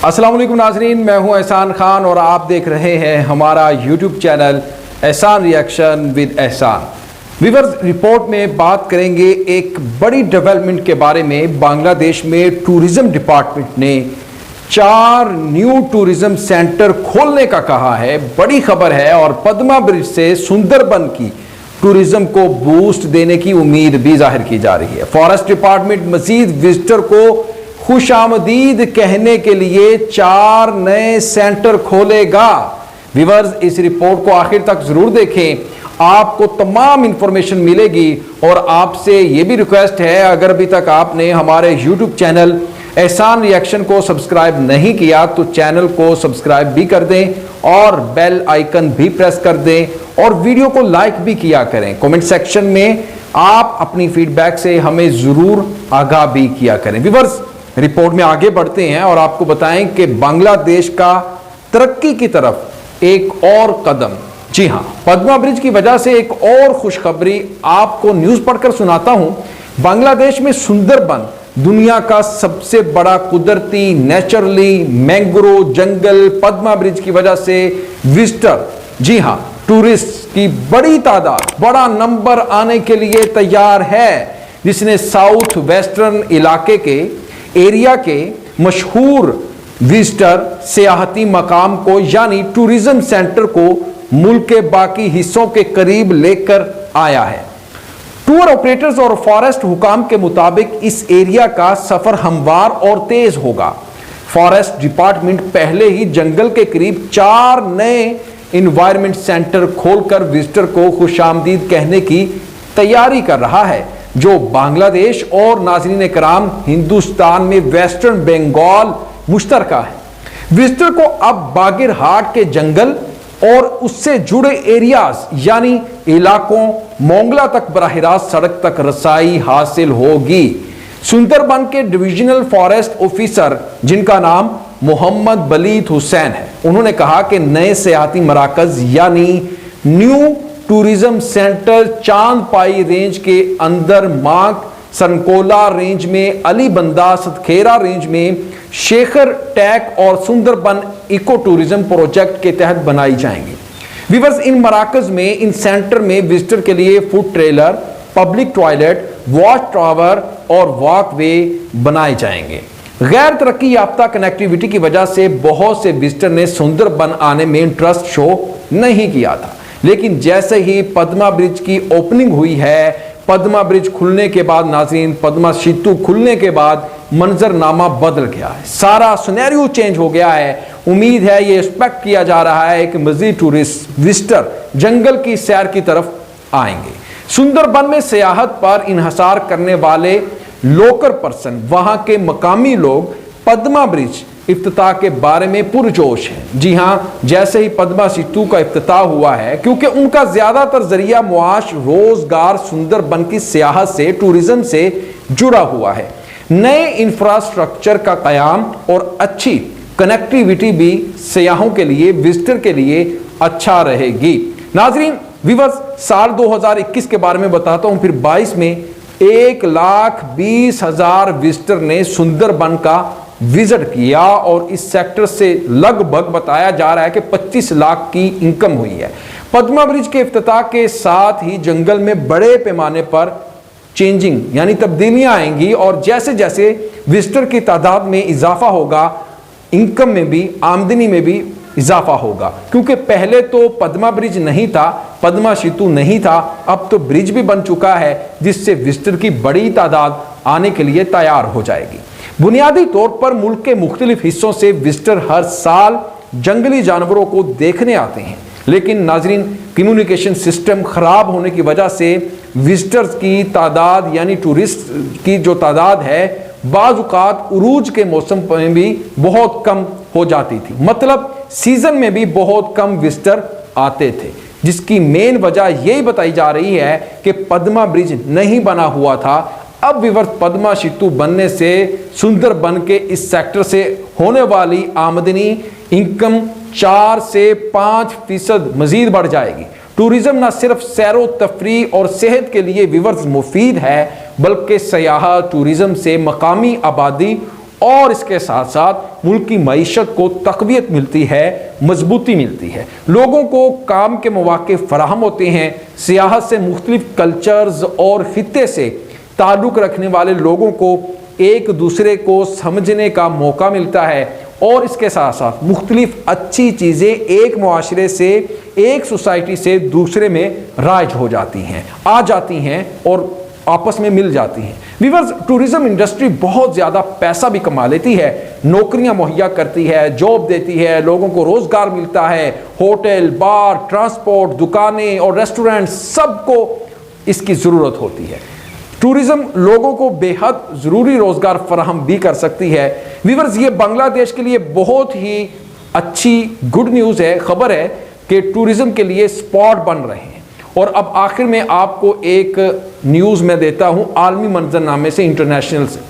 अस्सलाम वालेकुम नाज़रीन, मैं हूं एहसान खान और आप देख रहे हैं हमारा यूट्यूब चैनल एहसान रिएक्शन विद एहसान। व्यूअर्स, रिपोर्ट में बात करेंगे एक बड़ी डेवलपमेंट के बारे में। बांग्लादेश में टूरिज्म डिपार्टमेंट ने 4 न्यू टूरिज्म सेंटर खोलने का कहा है। बड़ी खबर है और पद्मा ब्रिज से सुंदरबन की टूरिज्म को बूस्ट देने की उम्मीद भी जाहिर की जा रही है। फॉरेस्ट डिपार्टमेंट मजीद विजिटर को खुशामदीद कहने के लिए 4 नए सेंटर खोलेगा। व्यूअर्स, इस रिपोर्ट को आखिर तक जरूर देखें, आपको तमाम इंफॉर्मेशन मिलेगी। और आपसे यह भी रिक्वेस्ट है, अगर अभी तक आपने हमारे यूट्यूब चैनल एहसान रिएक्शन को सब्सक्राइब नहीं किया तो चैनल को सब्सक्राइब भी कर दें और बेल आइकन भी प्रेस कर दें और वीडियो को लाइक भी किया करें। कमेंट सेक्शन में आप अपनी फीडबैक से हमें जरूर आगाह भी किया करें। व्यूअर्स, रिपोर्ट में आगे बढ़ते हैं और आपको बताएं कि बांग्लादेश का तरक्की की तरफ एक और कदम। जी हां, पद्मा ब्रिज की वजह से एक और खुशखबरी आपको न्यूज पढ़कर सुनाता हूं। बांग्लादेश में सुंदरबन दुनिया का सबसे बड़ा कुदरती नेचुरली मैंग्रोव जंगल पद्मा ब्रिज की वजह से विजिटर, जी हां, टूरिस्ट की बड़ी तादाद, बड़ा नंबर आने के लिए तैयार है, जिसने साउथ वेस्टर्न इलाके के एरिया के मशहूर विजिटर सियाहती मकाम को यानी टूरिज्म सेंटर को मुल्क के बाकी हिस्सों के करीब लेकर आया है। टूर ऑपरेटर्स और फॉरेस्ट हुकाम के मुताबिक इस एरिया का सफर हमवार और तेज होगा। फॉरेस्ट डिपार्टमेंट पहले ही जंगल के करीब 4 नए इन्वायरमेंट सेंटर खोलकर विजिटर को खुशामदीद कहने की तैयारी कर रहा है, जो बांग्लादेश और नाज़रीन कराम हिंदुस्तान में वेस्टर्न बंगाल मुश्तरका है। विजिटर को अब बागेरहाट के जंगल और उससे जुड़े एरियाज यानी इलाकों मोंगला तक बराह रास्त सड़क तक रसाई हासिल होगी। सुंदरबन के डिविजनल फॉरेस्ट ऑफिसर, जिनका नाम मोहम्मद बलीद हुसैन है, उन्होंने कहा कि नए सियाहती मराकज यानी न्यू टूरिज्म सेंटर चांदपाई रेंज के अंदर मांग सनकोला रेंज में, अली बंदा सतखेरा रेंज में, शेखर टैक और सुंदरबन इको टूरिज्म प्रोजेक्ट के तहत बनाई जाएंगी। व्यूअर्स, इन मराकज में, इन सेंटर में विजिटर के लिए food trailer, public toilet, watch tower और वॉकवे बनाए जाएंगे। गैर तरक्की याफ्ता कनेक्टिविटी की वजह से बहुत से विजिटर ने सुंदरबन आने में इंटरेस्ट शो नहीं किया था, लेकिन जैसे ही पद्मा ब्रिज की ओपनिंग हुई है, पद्मा ब्रिज खुलने के बाद, नाज़रीन, पद्मा सेतु खुलने के बाद मंजरनामा बदल गया है, सारा सिनेरियो चेंज हो गया है। उम्मीद है, ये एक्सपेक्ट किया जा रहा है कि मजीद टूरिस्ट विजिटर जंगल की सैर की तरफ आएंगे। सुंदरबन में सियाहत पर इन्हसार करने वाले लोकल पर्सन, वहां के मकामी लोग पद्मा ब्रिज इफ्तिताह के बारे में पुरजोश है। जी हां, जैसे ही पद्मा सेतु का इफ्तिताह हुआ है, क्योंकि उनका ज्यादातर जरिया मुआश रोजगार सुंदरबन की सियाहत से, टूरिज्म से जुड़ा हुआ है। नए इंफ्रास्ट्रक्चर का कयाम और अच्छी कनेक्टिविटी भी सियाहों के लिए, विजिटर के लिए अच्छा रहेगी। नाजरीन, व्यूअर्स, साल 2021 के बारे में बताता हूं, फिर 22 में 1,20,000 विजिटर ने सुंदरबन का विजिट किया और इस सेक्टर से लगभग बताया जा रहा है कि 25 लाख की इनकम हुई है। पद्मा ब्रिज के इफ्तिताह के साथ ही जंगल में बड़े पैमाने पर चेंजिंग यानी तब्दीलियां आएंगी और जैसे जैसे विजिटर की तादाद में इजाफा होगा, इनकम में भी, आमदनी में भी इजाफा होगा। क्योंकि पहले तो पद्मा ब्रिज नहीं था, पद्मा सेतु नहीं था, अब तो ब्रिज भी बन चुका है, जिससे विजिटर की बड़ी तादाद आने के लिए तैयार हो जाएगी। बुनियादी तौर पर मुल्क के मुख्तलिफ हिस्सों से विजिटर हर साल जंगली जानवरों को देखने आते हैं, लेकिन नाजरीन, कम्युनिकेशन सिस्टम खराब होने की वजह से विजिटर्स की तादाद यानी टूरिस्ट की जो तादाद है, बाज़-औक़ात उरूज के मौसम में भी बहुत कम हो जाती थी। मतलब सीजन में भी बहुत कम विजिटर आते थे, जिसकी मेन वजह यही बताई जा रही है कि पद्मा ब्रिज नहीं बना हुआ था। अब व्यूअर्स, पद्मा सेतु बनने से सुंदरबन के इस सेक्टर से होने वाली आमदनी, इनकम 4 से 5% मजीद बढ़ जाएगी। टूरिज्म न सिर्फ सैरो तफरी और सेहत के लिए व्यूअर्स मुफीद है, बल्कि सयाहत, टूरिज्म से मकामी आबादी और इसके साथ साथ मुल्क की मईशत को तक़वियत मिलती है, मजबूती मिलती है, लोगों को काम के मौके फराहम होते हैं, सियाहत से मुख्तलिफ कल्चर्स और खित्ते से ताल्लुक़ रखने वाले लोगों को एक दूसरे को समझने का मौका मिलता है और इसके साथ साथ मुख्तलिफ अच्छी चीज़ें एक मुआशरे से, एक सोसाइटी से दूसरे में राइज हो जाती हैं, आ जाती हैं और आपस में मिल जाती हैं। व्यूअर्स, टूरिज्म इंडस्ट्री बहुत ज़्यादा पैसा भी कमा लेती है, नौकरियां मुहैया करती है, जॉब देती है, लोगों को रोज़गार मिलता है, होटल, बार, ट्रांसपोर्ट, दुकानें और रेस्टोरेंट सबको इसकी ज़रूरत होती है। टूरिज्म लोगों को बेहद ज़रूरी रोज़गार फराहम भी कर सकती है। व्यूअर्स, ये बांग्लादेश के लिए बहुत ही अच्छी गुड न्यूज़ है, खबर है कि टूरिज्म के लिए स्पॉट बन रहे हैं। और अब आखिर में आपको एक न्यूज़ मैं देता हूं आलमी मंजरनामे से, इंटरनेशनल से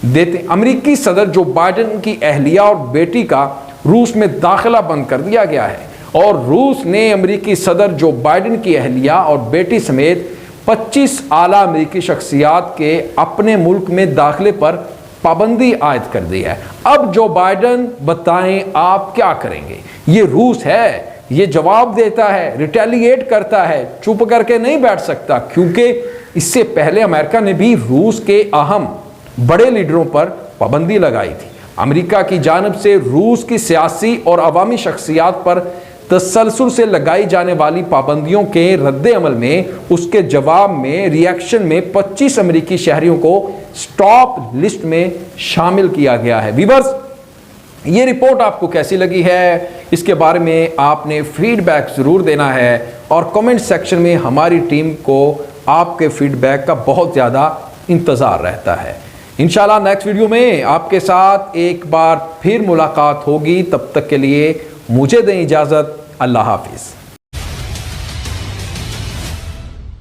देते। अमेरिकी सदर जो बाइडेन की अहलिया और बेटी का रूस में दाखिला बंद कर दिया गया है और रूस ने अमेरिकी सदर जो बाइडेन की अहलिया और बेटी समेत 25 आला अमेरिकी शख्सियात के अपने मुल्क में दाखिले पर पाबंदी आयद कर दी है। अब जो बाइडेन बताएं आप क्या करेंगे? ये रूस है, ये जवाब देता है, रिटेलिएट करता है, चुप करके नहीं बैठ सकता, क्योंकि इससे पहले अमेरिका ने भी रूस के अहम बड़े लीडरों पर पाबंदी लगाई थी। अमेरिका की जानिब से रूस की सियासी और अवामी शख्सियात पर तसलसल से लगाई जाने वाली पाबंदियों के रद्द अमल में उसके जवाब में रिएक्शन में 25 अमेरिकी शहरियों को स्टॉप लिस्ट में शामिल किया गया है। व्यूअर्स, ये रिपोर्ट आपको कैसी लगी है, इसके बारे में आपने फीडबैक ज़रूर देना है और कमेंट सेक्शन में हमारी टीम को आपके फीडबैक का बहुत ज़्यादा इंतज़ार रहता है। इंशाल्लाह नेक्स्ट वीडियो में आपके साथ एक बार फिर मुलाकात होगी। तब तक के लिए मुझे दें इजाज़त। अल्लाह हाफिज़।